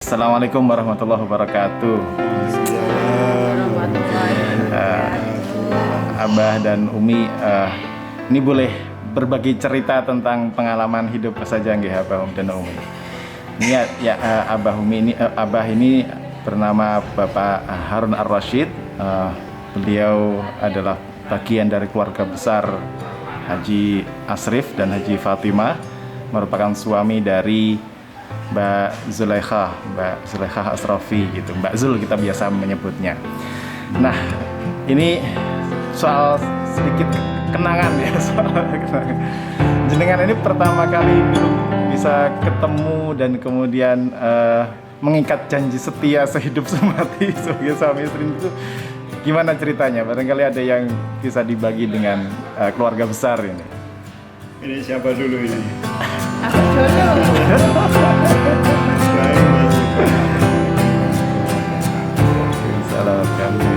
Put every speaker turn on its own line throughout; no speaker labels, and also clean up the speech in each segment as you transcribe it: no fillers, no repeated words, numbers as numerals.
Assalamualaikum warahmatullahi wabarakatuh. Abah dan Umi, ini boleh berbagi cerita tentang pengalaman hidup saja nggih Abah dan Umi. Ini ya Abah Umi ini Abah ini bernama Bapak Harun Ar-Rasyid. Beliau adalah bagian dari keluarga besar Haji Asrif dan Haji Fatimah, merupakan suami dari Mbak Zulaikha Asrafi gitu, Mbak Zul kita biasa menyebutnya. Nah, ini soal sedikit kenangan ya, soal kenangan. Jenengan ini pertama kali dulu bisa ketemu dan kemudian mengikat janji setia sehidup semati sebagai suami istri itu gimana ceritanya? Barangkali ada yang bisa dibagi dengan keluarga besar ini.
Ini siapa dulu ini?
Aku dulu.
Salam kami.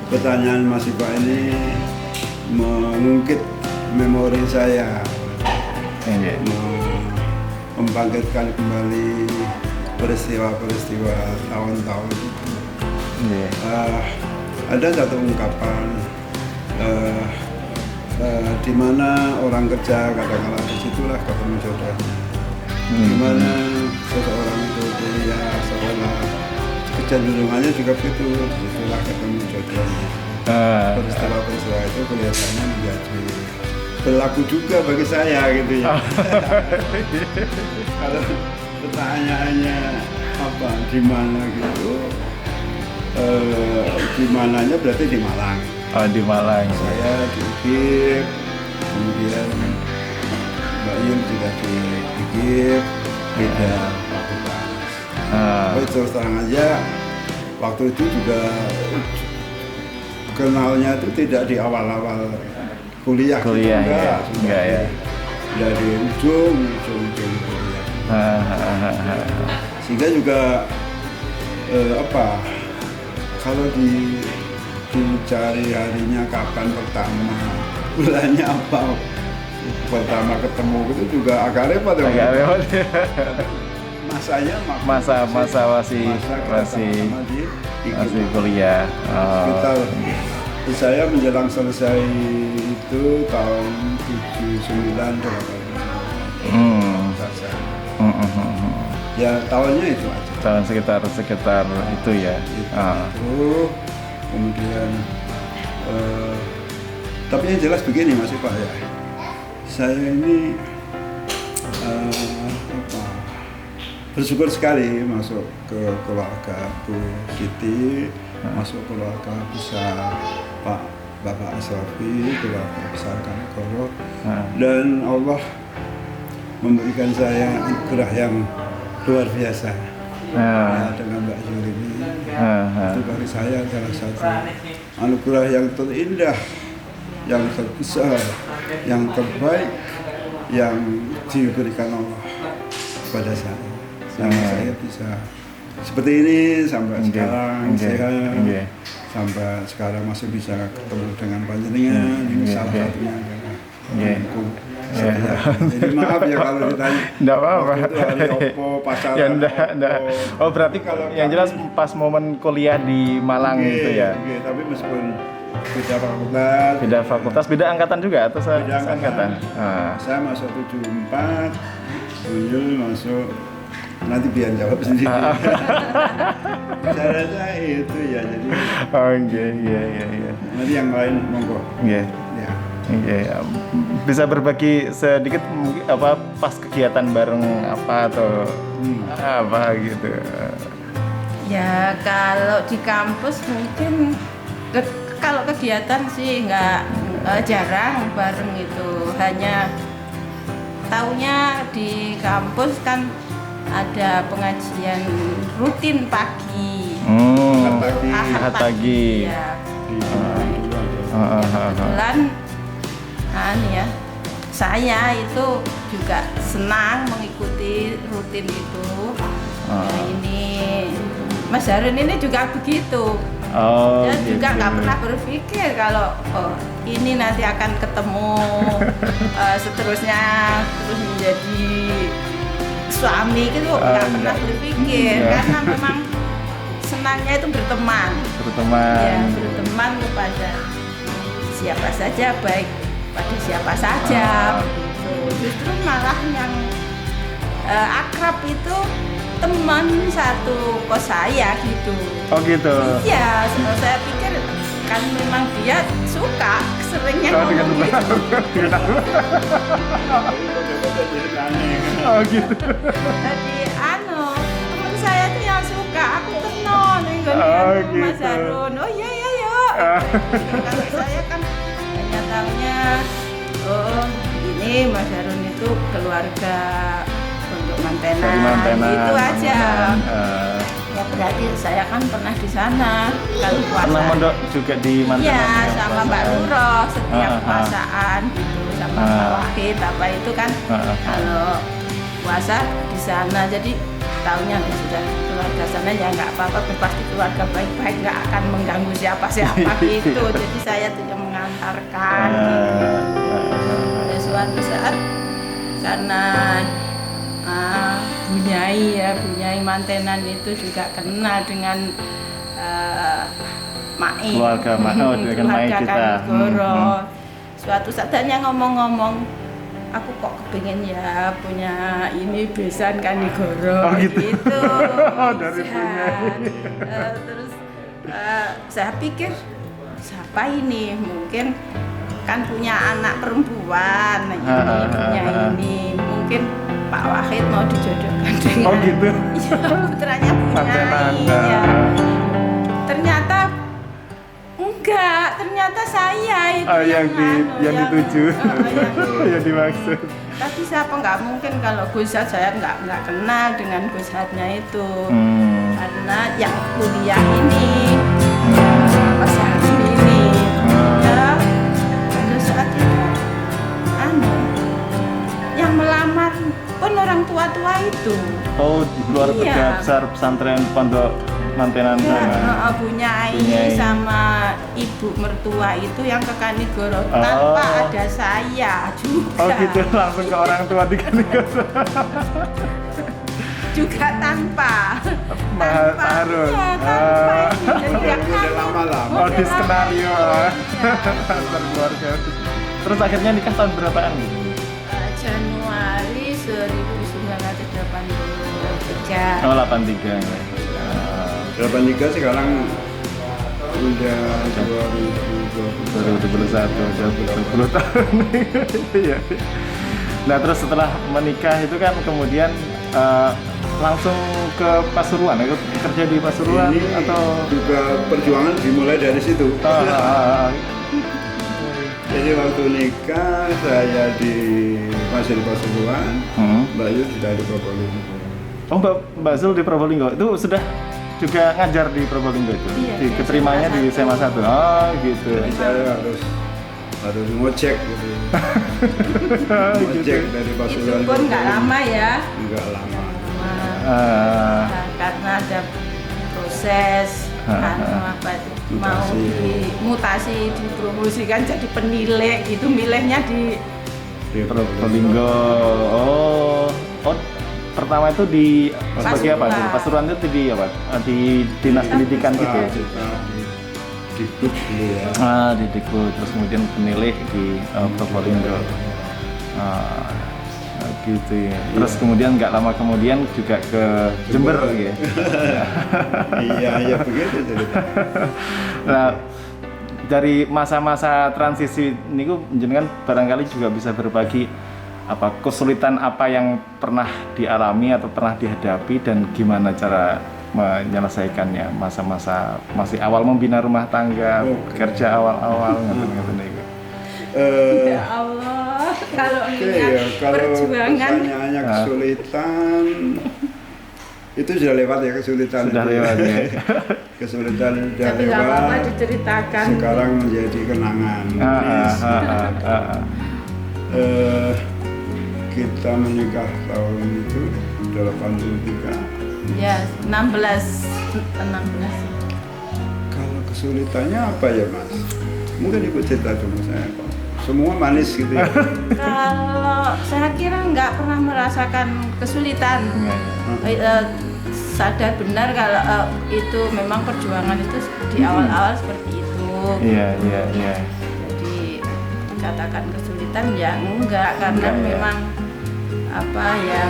Pertanyaan Mas Ipa ini mengungkit memori saya, membangkitkan kembali peristiwa-peristiwa tahun-tahun itu. Ada satu ungkapan di mana orang kerja kadang-kadang disitulah ketemu jodohnya. Di mana seseorang itu kuliah sekolah kecenderungannya juga begitu, disitulah ketemu jodohnya. Peristiwa-peristiwa itu kelihatannya menjadi berlaku juga bagi saya gitu ya. Kalau pertanyaannya apa, di mana gitu, di mananya berarti di Malang.
Oh, di Malang.
Saya di UGIP, kemudian Mbak Yun juga di UGIP, beda fakultas. Tapi terus terang aja, waktu itu juga kenalnya itu tidak di awal-awal kuliah.
Kuliah
gitu,
enggak ya.
Dari ujung kuliah. Sehingga juga kalau dicari harinya kapan pertama, bulannya apa, pertama ketemu itu juga agak repot ya.
Agak repot.
Masanya
Masa masih kuliah.
Sekitar saya menjelang selesai itu tahun 79 ya, tahunnya itu aja.
Tahun sekitar itu ya.
Itu kemudian tapi yang jelas begini Mas Pak ya, saya ini bersyukur sekali masuk ke keluarga Bu Siti, masuk keluarga besar Bapak Asrafi, keluarga besar Kanigoro, dan Allah memberikan saya anugerah yang luar biasa. Ya, dengan Mbak Zul ini, itu bagi saya adalah satu anugerah yang terindah, yang terbesar, yang terbaik yang diberikan Allah kepada saya. Saya bisa seperti ini sampai sekarang sehat, sampai sekarang masih bisa ketemu dengan panjenengan. Ini salah satunya adalah jadi maaf ya kalau ditanya.
Nggak apa-apa.
Hari opo, pasaran
ya, enggak. Oh berarti kalau yang jelas pas momen kuliah di Malang itu ya.
Tapi meskipun beda fakultas,
beda angkatan juga atau
beda
angkatan?
Saya masuk 74, Buyul masuk, nanti biar jawab sendiri. Saya rasa itu ya, jadi.
Iya.
Nanti yang lain monggo.
Iya. Bisa berbagi sedikit apa pas kegiatan bareng apa atau apa gitu?
Ya kalau di kampus mungkin kalau kegiatan sih nggak jarang bareng itu, hanya taunya di kampus kan ada pengajian rutin pagi.
Ahad pagi.
Ya. Kebetulan ya, saya itu juga senang mengikuti rutin itu. Nah, ini Mas Harun ini juga begitu. Dia juga nggak pernah berpikir kalau ini nanti akan ketemu seterusnya terus menjadi suami itu nggak pernah
enggak.
berpikir
Enggak.
karena memang senangnya itu berteman.
Berteman.
Ya, berteman kepada siapa saja, baik pada siapa saja. Begitu. Justru malah yang akrab itu teman satu kos saya gitu.
Oh gitu.
Iya, saya pikir kan memang dia suka seringnya
Oh, dengan
ngomong gitu.
Oh gitu.
Jadi teman saya tuh yang suka aku tenon
Oh,
Mas
gitu.
Harun. Oh iya iya yuk. Kalau saya kan hanya tahunya oh ini Mas Harun itu keluarga untuk mantenan,
Dari mantenan.
itu aja.
mantenan.
Ya berarti saya kan pernah di sana kalau puasa.
Pernah mondok juga di mantenan.
Iya,
yang
sama
puasaan.
Mbak Luro setiap
Ah, ah.
puasaan gitu sama
Ah.
Pak Wahid apa itu kan
Ah, ah.
kalau puasa di sana jadi tahunya ya sudah keluarga sana ya nggak apa-apa pasti keluarga baik-baik nggak akan mengganggu siapa-siapa gitu jadi saya tuh yang mengantarkan gitu. Pada suatu saat karena Bunyai mantenan itu juga kenal dengan Mai
Keluarga dengan Mai
keluarga
kita.
Kanigoro. Suatu saat hanya ngomong-ngomong aku kok kepingin ya punya ini besan Kanigoro
Oh, gitu.
Oh,
Dari Bunyai.
terus saya pikir siapa ini mungkin kan punya anak perempuan nah ini punya ini mungkin Pak Wahid mau dijodohkan dengan
Oh gitu.
iya putranya
Mantenan.
Bunyai ya. Ternyata enggak, ternyata saya itu
yang dituju. Yang dimaksud.
tapi siapa nggak mungkin kalau Gusat saya nggak kenal dengan Gusatnya itu karena yang kuliah ini Mas Harun ini ya pada saat itu yang melamar pun orang tua-tua itu
Oh, di keluarga
Iya.
besar pesantren pondok mantenan
ya,
sana.
Bunyai
Bunyai.
sama ibu mertua itu yang ke Kanigoro
Oh.
tanpa ada saya juga
Oh gitu, langsung ke orang tua di Kanigoro.
juga tanpa
Pak Harun.
iya, tanpa ini dan dia
Udah
kangen.
lama-lama.
Oh, di
Udah
skenario.
lama.
Antar keluarga. Terus akhirnya nikah tahun berapaan gitu?
Januari 1983
Oh, 83 ya.
83 sekarang udah
2021, udah 20 tahun. Iya. Nah, terus setelah menikah itu kan kemudian langsung ke Pasuruan, ikut kerja di Pasuruan
ini
atau
juga perjuangan dimulai dari situ. Jadi waktu nikah saya masih di Pasuruan, Mbak Yu sudah di Probolinggo.
Oh, Mbak Zul di Probolinggo itu sudah juga ngajar di Probolinggo itu?
Iya,
Keterimanya di SMA 1. Oh, gitu.
Jadi saya harus ngecek gitu. Ngecek dari
itu
Pasuruan.
pun nggak lama ya
Nggak lama.
Ah,
karena ada proses apa itu mau dimutasi dipromosikan jadi penilai gitu milihnya di
Di
Probolinggo. Oh, pertama itu di sebagai apa? Di Pasuruan itu di apa? Di dinas pendidikan gitu ya?
Di grup dulu ya.
Di Dikbud, terus kemudian penilai di Probolinggo. Gitu ya. Terus kemudian nggak lama kemudian juga ke Jember ya.
Iya begitu cerita.
Nah, dari masa-masa transisi ini jenengan barangkali juga bisa berbagi apa kesulitan apa yang pernah dialami atau pernah dihadapi dan gimana cara menyelesaikannya masa-masa masih awal membina rumah tangga, kerja awal-awal ngoten-ngoten niku.
ya Allah kalau
Ya, kalau
perjuangan
pertanyaannya kesulitan itu sudah lewat ya kesulitan
Sudah
itu.
lewat ya.
Kesulitan sudah
tapi nggak
lewat.
apa-apa diceritakan
Sekarang menjadi kenangan manis. Kita menikah tahun itu 83.
ya 16
Kalau kesulitannya apa ya Mas? Mungkin ikut cerita dulu saya Pak. semua manis gitu ya.
Kalau saya kira nggak pernah merasakan kesulitan.
Enggak, ya.
Sadar benar kalau itu memang perjuangan itu di awal-awal seperti itu.
Iya, iya, iya.
Jadi dikatakan kesulitan ya enggak, karena
Enggak, ya.
memang apa ya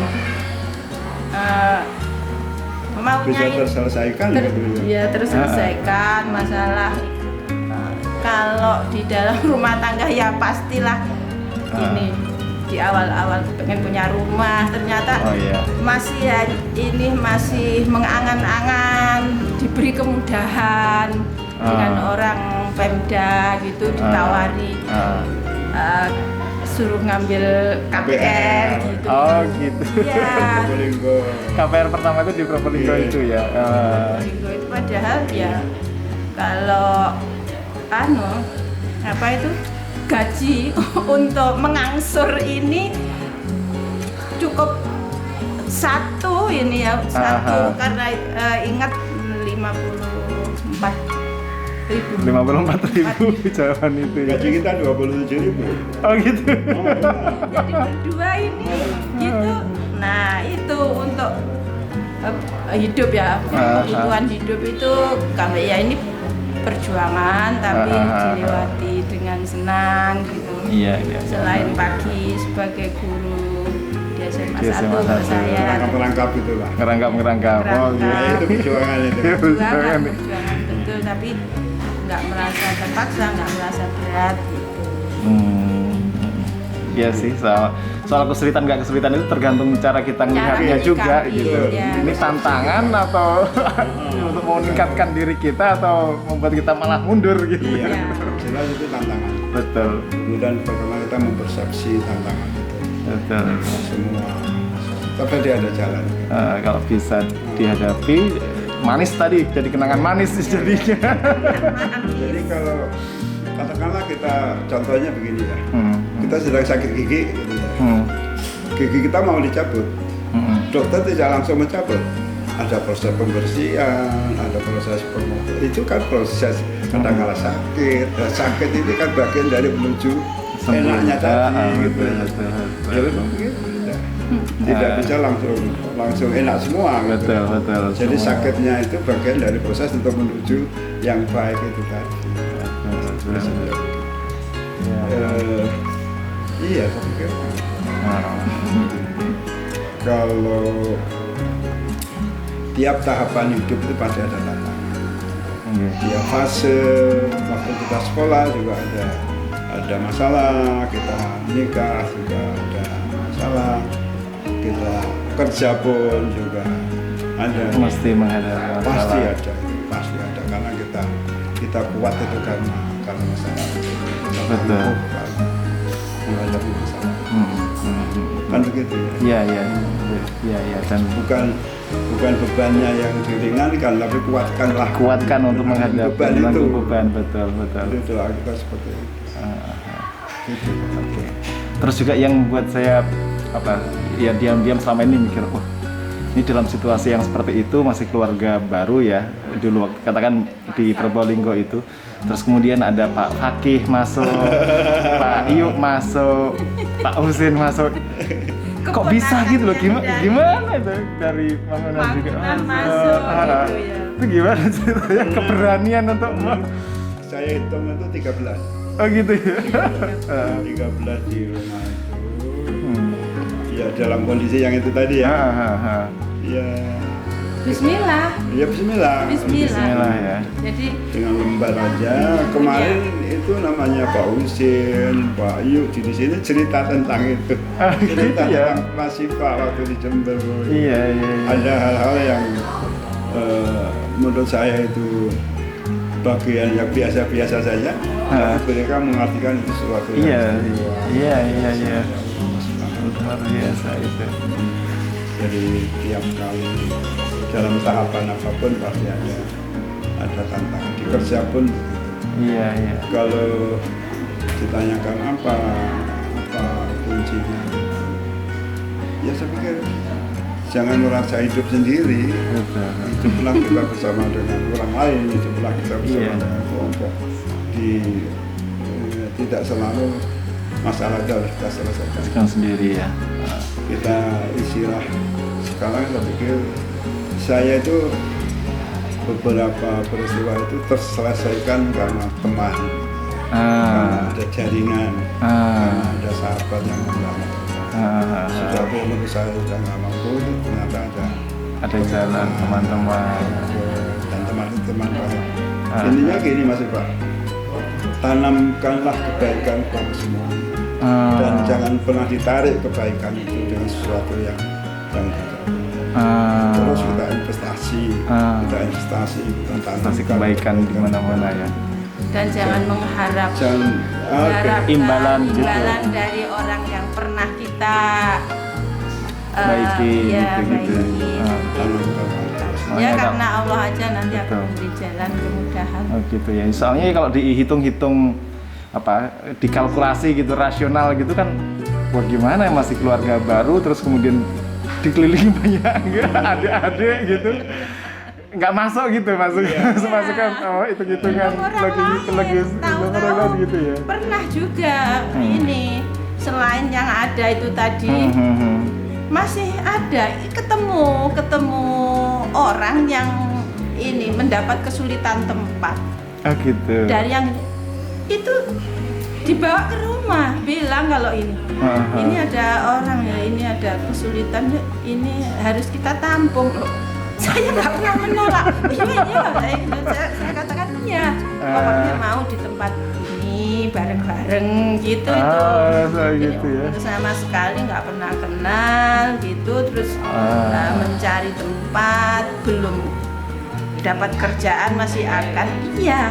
maunya
Bisa
itu
terselesaikan gitu ya.
ya terselesaikan masalah. Kalau di dalam rumah tangga ya pastilah ini di awal-awal pengen punya rumah, ternyata
Oh iya.
masih ya, ini masih mengangan-angan diberi kemudahan dengan orang Pemda gitu, ditawari suruh ngambil KPR gitu.
Oh gitu.
Ya,
Probolinggo.
KPR pertama itu di Probolinggo
Iya.
itu ya.
Probolinggo itu padahal ya kalau apa itu gaji untuk mengangsur ini cukup satu ini ya, satu karena ingat
54.000 jawaban itu ya.
Gaji kita 27.000.
Oh gitu.
jadi berdua ini gitu. Nah itu untuk hidup ya, kebutuhan hidup itu kami ya ini perjuangan tapi dilewati dengan senang gitu.
Iya, iya.
Selain pagi sebagai guru di SMA
Di
1
SMA
untuk saya
Merangkap-merangkap itu lah.
Ngerangkap. Oh iya.
Nah, itu perjuangan itu.
perjuangan betul, tapi nggak merasa terpaksa, nggak merasa berat gitu.
Iya sih, soal kesulitan nggak kesulitan itu tergantung cara kita melihatnya
Cara
juga
menyikapi,
gitu.
ya.
Ini tantangan atau untuk meningkatkan diri kita atau membuat kita malah mundur gitu.
Iya,
Iya.
jelas itu tantangan.
Betul,
Kemudian bagaimana kita mempersepsi tantangan itu
betul.
semua. Tapi dia ada jalan.
Kalau bisa dihadapi, manis tadi jadi kenangan manis jadinya.
Jadi kalau katakanlah kita contohnya begini ya,
Hmm,
kita sedang sakit gigi, gitu ya. Gigi kita mau dicabut, dokter tidak langsung mencabut. Ada proses pembersihan, ada proses pemotongan. Itu kan proses kadang-kala sakit. Nah, sakit ini kan bagian dari menuju
Sembuh.
enaknya tadi, gitu ya.
betul.
Ya memang begitu. Tidak bisa langsung enak semua. Gitu.
Betul.
Jadi
Semua.
sakitnya itu bagian dari proses untuk menuju yang baik itu tadi.
Betul. Ya.
Iya, saya pikir
Ah.
kalau tiap tahapan hidup itu pasti ada tantangan.
Iya.
Tiap fase waktu kita sekolah juga ada masalah, kita nikah juga ada masalah, kita kerja pun juga ada.
Mesti menghadapi
Pasti
masalah.
ada, pasti ada karena kita kuat itu karena masalah. Kita
Betul.
mampu karena menghadapi masalah. Kan begitu ya.
Iya, dan
Bukan bebannya yang diringankan, tapi kuatkanlah.
kuatkan untuk menghadapi
beban itu.
menanggung beban, betul.
Itu doa kita seperti itu. Gitu.
Oke. Terus juga yang buat saya ya diam-diam selama ini mikir, ini dalam situasi yang seperti itu masih keluarga baru ya dulu waktu katakan di Probolinggo itu. Terus kemudian ada Pak Fakih masuk, Pak Iuk masuk, Pak Husin masuk. Kok bisa gitu loh? Gimana itu dari bangunan juga
masuk gitu ya.
Itu gimana ceritanya keberanian untuk
Saya hitung itu 13.
oh gitu ya.
13 di rumah itu. Ya dalam kondisi yang itu tadi ya. Ya.
Bismillah.
Ya bismillah.
Bismillah ya.
Jadi
Dengan lembar aja. Kemarin itu namanya Pak Husin, Pak Yuk di sini cerita tentang itu. Cerita
gitu ya?
tentang Mas Pak waktu di Jember.
Iya.
Ada hal-hal yang menurut saya itu bagian yang biasa-biasa saja, tapi mereka mengartikan itu sesuatu
Iya.
yang
Luar biasa itu.
Jadi tiap kali dalam tahapan apapun pasti ada tantangan. Di kerja pun begitu.
Iya.
Kalau ditanyakan apa kuncinya, ya saya pikir jangan merasa hidup sendiri.
Betul.
Hiduplah kita bersama dengan orang lain, hiduplah kita bersama
Iya.
dengan kelompok. Tidak selalu masalah itu harus kita selesaikan.
Selesaikan sendiri ya.
Kita isilah. Sekarang saya pikir saya itu beberapa peristiwa itu terselesaikan karena teman, karena ada jaringan, karena ada sahabat yang membantu. Sudah menurut saya sudah nggak mampu, ternyata
ada jalan teman-teman
dan teman-teman baik. Intinya gini Mas Pak, tanamkanlah kebaikan pada semua dan jangan pernah ditarik kebaikan itu dengan sesuatu yang tidak. Terus kita investasi
investasi kebaikan di mana-mana ya.
Dan jangan mengharap
imbalan gitu.
Dari orang yang pernah kita
baiki
ya,
gitu.
Ya karena Allah aja nanti akan memberi jalan kemudahan.
Oh gitu ya. Soalnya kalau dihitung-hitung dikalkulasi gitu rasional gitu kan, wah gimana ya, masih keluarga baru terus kemudian dikelilingi banyak adik-adik gitu, nggak masuk gitu masukkan hitung-hitungan lagi gitu ya.
Pernah juga ini selain yang ada itu tadi masih ada ketemu orang yang ini mendapat kesulitan tempat.
Oh gitu.
Dari yang itu dibawa ke rumah, bilang kalau ini ada orang ya, ini ada kesulitan, ini harus kita tampung. Saya nggak pernah menolak. Saya katakan iya, pokoknya mau di tempat ini bareng-bareng gitu itu.
Gitu ya.
Sama sekali nggak pernah kenal gitu, terus mencari tempat, belum dapat kerjaan masih akan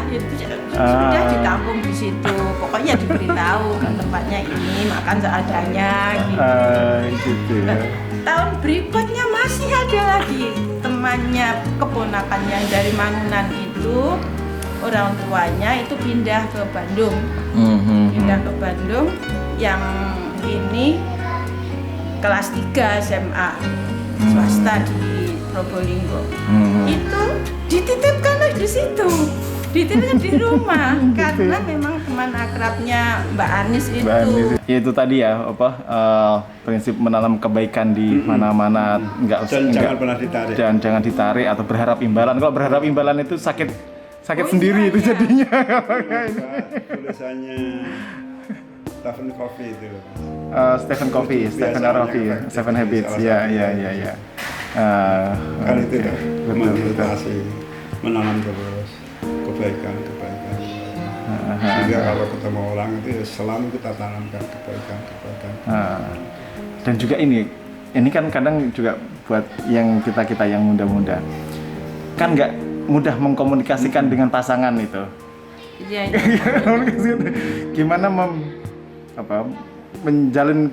itu sudah ditampung di situ, pokoknya diberitahu kan tempatnya ini, makan seadanya gitu. Tahun berikutnya masih ada lagi temannya, keponakannya dari Mangunan itu, orang tuanya itu pindah ke Bandung, yang ini kelas 3 SMA swasta di Probolinggo. Itu dititipkan di situ, dititipkan di rumah karena memang teman akrabnya Mbak Anis itu.
Ya itu tadi ya prinsip menanam kebaikan di mana-mana,
jangan pernah ditarik.
Dan jangan ditarik atau berharap imbalan. Kalau berharap imbalan itu sakit sendiri itu jadinya.
Tulisannya Stephen Covey itu loh.
Stephen Covey, Seven Habits. Ya.
Kan itu dah, meditasi, menanam terus kebaikan. Sehingga kalau ketemu orang itu ya selalu kita tanamkan kebaikan.
Dan juga ini kan kadang juga buat yang kita yang muda-muda, kan nggak mudah mengkomunikasikan dengan pasangan itu.
Iya.
Gimana menjalin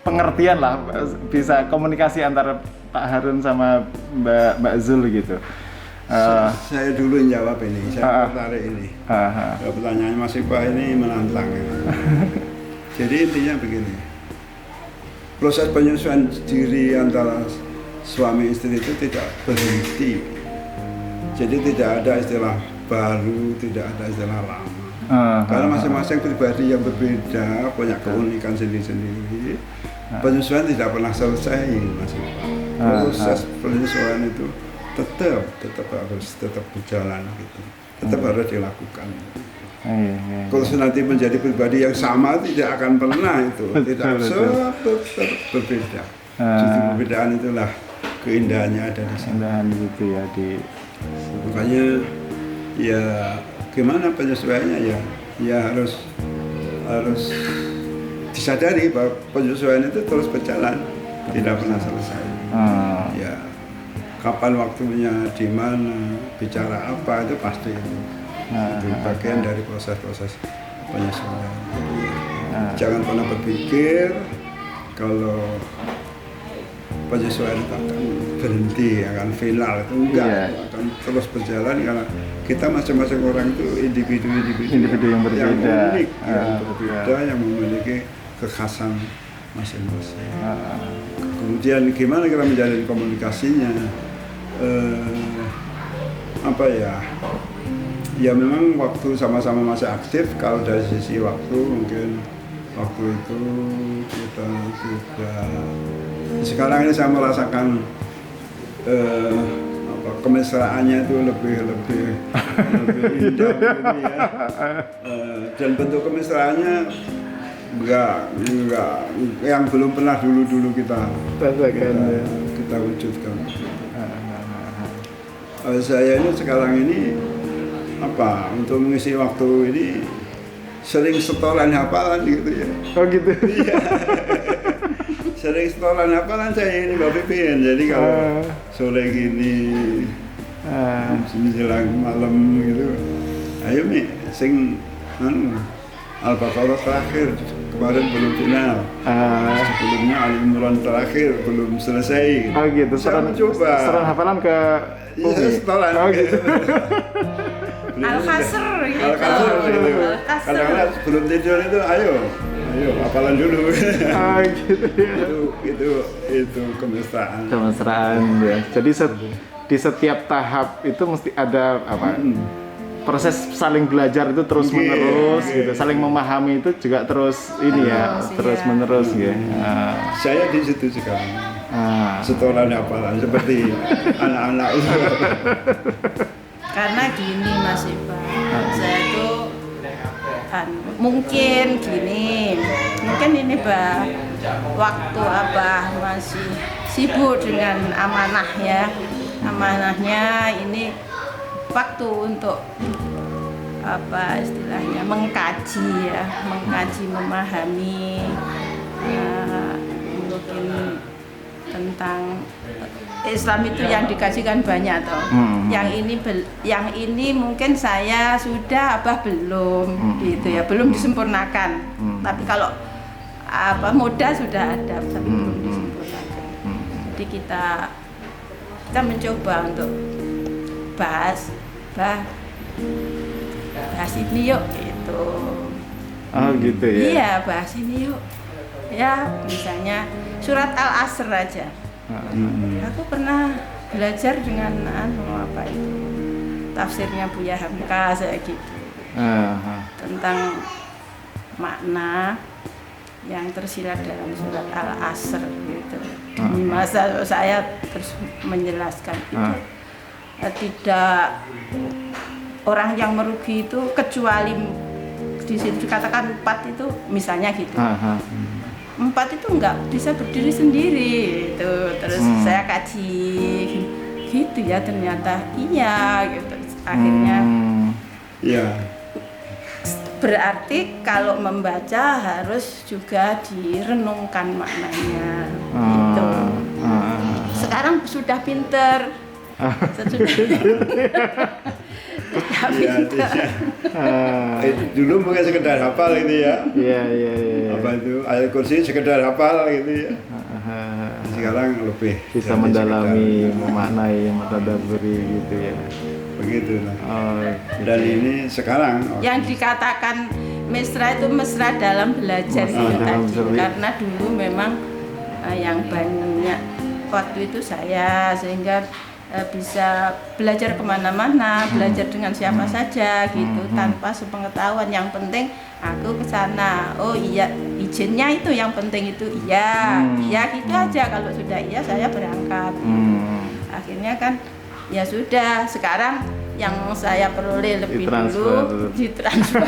pengertian lah, bisa komunikasi antara Pak Harun sama Mbak Zul gitu.
Saya dulu yang jawab ini, saya tertarik ini. Pertanyaan Mas Iqbal ini menantang. Jadi intinya begini, proses penyesuaian diri antara suami istri itu tidak berhenti. Jadi tidak ada istilah baru, tidak ada istilah lama. Karena masing-masing pribadi yang berbeda, punya keunikan sendiri-sendiri. Penyesuaian tidak pernah selesai, Mas Iqbal. Proses penyesuaian itu tetap berjalan gitu, tetap harus dilakukan. Kalau nanti menjadi pribadi yang sama tidak akan pernah itu, tetap berbeda. Justru perbedaan itulah keindahannya ada di sana.
Gitu ya
Makanya ya gimana penyesuaiannya ya harus disadari bahwa penyesuaian itu terus berjalan, tidak pernah selesai. Ya kapan waktunya, di mana, bicara apa itu pasti itu bagian dari proses penyesuaian. Jangan pernah berpikir kalau penyesuaian itu akan berhenti, akan final, itu enggak, akan terus berjalan karena kita masing-masing orang itu individu
yang berbeda,
yang unik, yang berbeda, yang memiliki kekhasan masing-masing. Kemudian gimana kita menjalin komunikasinya? Ya memang waktu sama-sama masih aktif. Kalau dari sisi waktu mungkin waktu itu kita sudah, sekarang ini saya merasakan kemesraannya itu lebih indah gitu ya. Dan bentuk kemesraannya enggak yang belum pernah dulu kita wujudkan. Saya ini sekarang ini untuk mengisi waktu ini sering setoran hafalan gitu ya.
Oh gitu.
Iya. Sering setoran hafalan saya ini Mbak Pipin. Jadi kalau sore gini menjelang malam gitu, ayo Mi sing Al-Baqarah terakhir kemarin belum final. Sebelumnya Al-Imran terakhir belum selesai.
Oh gitu.
Saya mencoba.
Setoran hafalan ke
Iya, setoran.
Oh gitu.
Al-Qasr gitu.
Al-Qasr gitu.
Al-Qasr.
Kadang-kadang sebelum tidur itu ayo hafalan dulu.
Oh gitu ya.
itu kemesraan.
Kemesraan ya. Jadi di setiap tahap itu mesti ada proses saling belajar itu terus menerus gitu. Saling memahami itu juga terus ini ya, terus menerus ya.
Saya di situ sekarang. Setoran hafalan seperti anak-anak itu.
Karena gini Mas Iqbal, saya tuh mungkin ini Bah, waktu Abah masih sibuk dengan amanah ya. Amanahnya ini waktu untuk istilahnya mengkaji, memahami mungkin tentang Islam itu yang dikajikan banyak toh. Yang ini mungkin saya sudah, Abah belum gitu ya, belum disempurnakan. Tapi kalau modal sudah ada tapi belum disempurnakan. Jadi kita mencoba untuk bahas ini yuk gitu.
Oh gitu ya.
Iya, bahas ini yuk. Ya, misalnya surat Al-Asr aja. Aku pernah belajar dengan tafsirnya Buya Hamka saya gitu. Tentang makna yang tersirat dalam surat Al-Asr gitu. Di masa saya terus menjelaskan itu tidak orang yang merugi itu kecuali di situ dikatakan 4 itu misalnya gitu. 4 itu nggak bisa berdiri sendiri itu. Terus saya kaji gitu ya, ternyata iya gitu. Akhirnya berarti kalau membaca harus juga direnungkan maknanya gitu. Sekarang sudah pinter.
Dulu mungkin sekedar hafal gitu ya.
Iya.
Apa itu ayat kursi sekedar hafal gitu ya. Sekarang lebih
bisa mendalami, memaknai, mentadabburi gitu ya.
Begitu lah. Dan ini sekarang
yang dikatakan mesra itu mesra dalam belajar itu tadi. Karena dulu memang yang banyak waktu itu saya, sehingga bisa belajar kemana-mana, belajar dengan siapa saja gitu, tanpa sepengetahuan. Yang penting aku ke sana, oh iya izinnya itu yang penting itu iya gitu aja. Kalau sudah iya saya berangkat. Akhirnya kan ya sudah, sekarang yang saya peroleh lebih dulu ditransfer.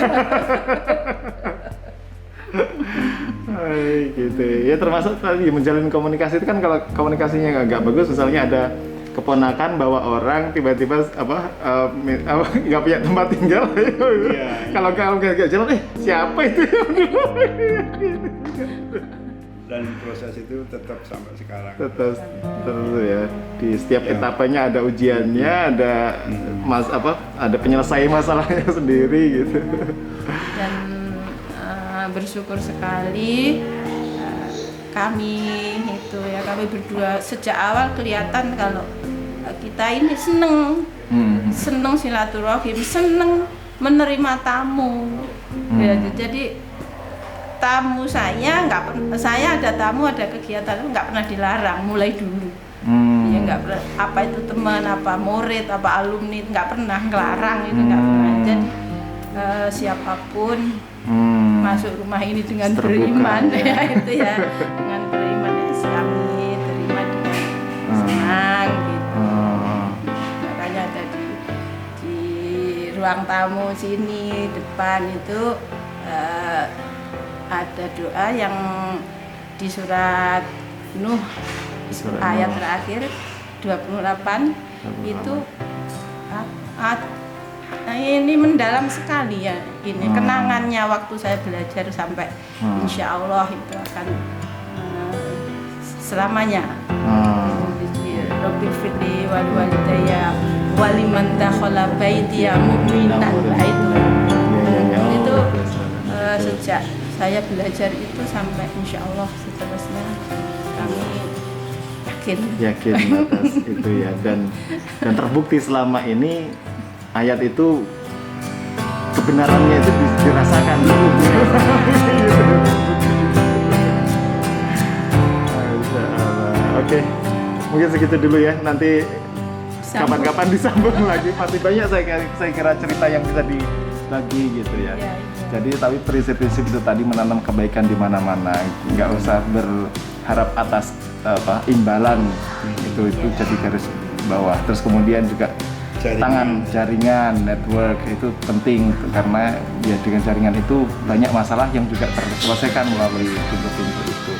Gitu ya, termasuk tadi menjalin komunikasi itu kan, kalau komunikasinya agak bagus, misalnya ada keponakan bawa orang tiba-tiba nggak punya tempat tinggal, kalau nggak jalan siapa itu
dan proses itu tetap sampai sekarang.
Terus ya, di setiap etapanya ada ujiannya, ada ada penyelesaian masalahnya sendiri gitu.
Dan bersyukur sekali kami berdua sejak awal kelihatan kalau kita ini seneng silaturahim, seneng menerima tamu. Ya, jadi tamu saya ada tamu, ada kegiatan nggak pernah dilarang mulai dulu. Ya nggak pernah, apa itu teman, apa murid, apa alumni, nggak pernah ngelarang itu, nggak pernah. Jadi siapapun masuk rumah ini dengan
Terbuka,
beriman
ya.
ya itu ya, dengan beriman ya Islami, terima dengan senang gitu. Makanya tadi di ruang tamu sini depan itu ada doa yang di surat Nuh
Surat
ayat
Nuh.
terakhir 28 itu ini mendalam sekali ya, ini kenangannya waktu saya belajar sampai insya Allah itu akan selamanya. Rabbil firli wal walidayya waliman dakhala baitiya mu'minan. Nah, itu sejak saya belajar itu sampai insya Allah seterusnya kami yakin
atas itu ya, dan terbukti selama ini ayat itu kebenarannya itu dirasakan dulu. Oke, mungkin segitu dulu ya, nanti kapan-kapan disambung lagi. Masih banyak saya kira cerita yang bisa dibagi gitu ya. Jadi tapi prinsip-prinsip itu tadi menanam kebaikan di mana-mana, nggak usah berharap atas imbalan, itu jadi garis bawah. Terus kemudian juga jaringan network itu penting, karena ya dengan jaringan itu banyak masalah yang juga terselesaikan melalui pintu-pintu itu.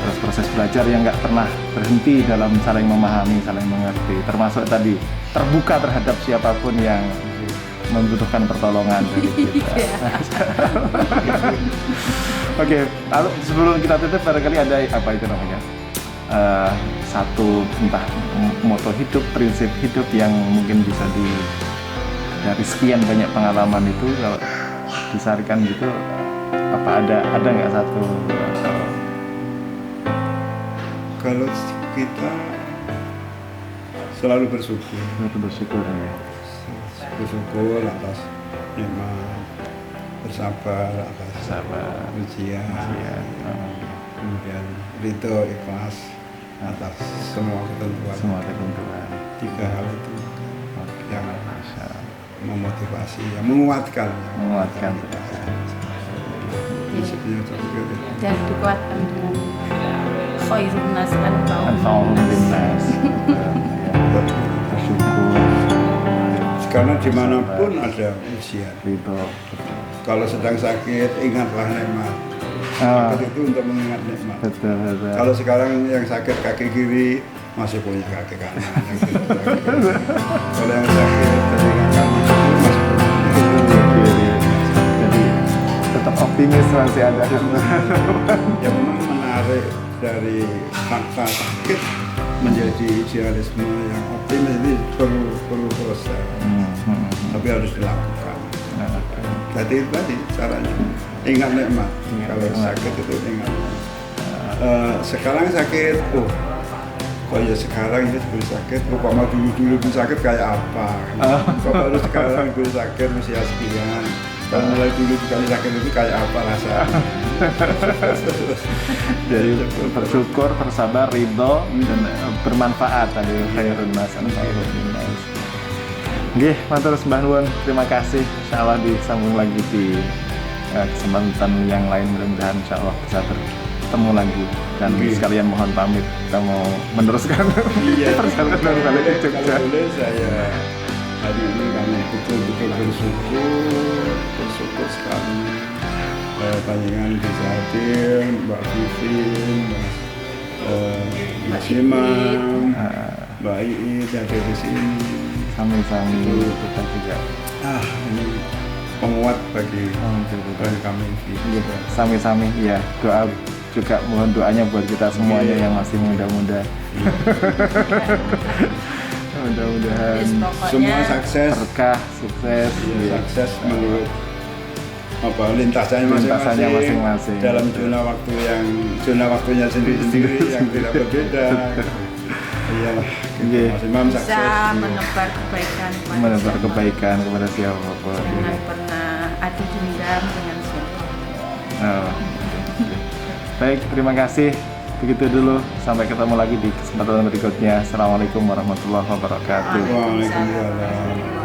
Terus proses belajar yang nggak pernah berhenti dalam saling memahami, saling mengerti, termasuk tadi terbuka terhadap siapapun yang membutuhkan pertolongan dari kita. Oke, lalu sebelum kita tutup barangkali ada apa itu namanya? Satu entah moto hidup, prinsip hidup yang mungkin bisa dari sekian banyak pengalaman itu kalau disarikan gitu, apa ada nggak satu?
Kalau kita selalu bersyukur ya. Bersyukur atas nikmat, bersabar atas ujian, kemudian ridho, ikhlas atas semua ketentuan. Tiga hal itu yang memotivasi, yang menguatkan kita. Prinsipnya seperti itu.
Dan dikuatkan dengan khairun nas
Anfa'uhum linnas. Bersyukur.
Karena dimanapun ada ujian.
Ridho.
Kalau sedang sakit, ingatlah nikmat. Sakit itu untuk mengingat nikmat.
Betul.
Kalau sekarang yang sakit kaki kiri masih punya kaki kanan. Kalau yang sakit telinga kanan masih punya
kiri. Jadi tetap optimis masih ada.
Yang memang menarik dari fakta sakit menjadi idealisme yang optimis ini perlu proses. Tapi harus dilakukan. Jadi itu tadi caranya, ingat nikmat. Kalau sakit itu ingat. Sekarang sakit, kok ya sekarang ini sebelum sakit, kok dulu sakit kayak apa? Kok baru sekarang dulu sakit usia sekian? Kalau mulai dulu sekali sakit itu kayak apa rasanya?
Jadi bersyukur, bersabar, ridho, dan bermanfaat tadi khairun nas anfa'uhum linnas. Nggih, matur Mbah Nuwun, terima kasih. Insyaallah disambung lagi di kesempatan yang lain, mudah-mudahan insyaallah bisa bertemu lagi. Dan sekalian mohon pamit, kita mau meneruskan perjalanan balik ke Jogja.
Kalau boleh saya hari ini kami betul-betul bersyukur sekali. Panjenengan bisa hadir, Mbak Vivin, Mas Imam, Mbak Iit hadir di sini.
Sami-sami kita juga.
Ini penguat bagi kami.
Sami-sami ya, doa juga, mohon doanya buat kita semuanya yang masih muda-muda. Mudah-mudahan
semua sukses,
berkah, sukses,
sukses menurut lintasannya masing-masing dalam zona waktunya sendiri-sendiri yang tidak berbeda. Iyalah, Mas Imam sukses
bisa menebar kebaikan
kepada siapapun.
Jangan pernah adu dendam dengan siapapun.
Baik, terima kasih. Begitu dulu, sampai ketemu lagi di kesempatan berikutnya. Assalamualaikum warahmatullahi wabarakatuh.
Waalaikumsalam.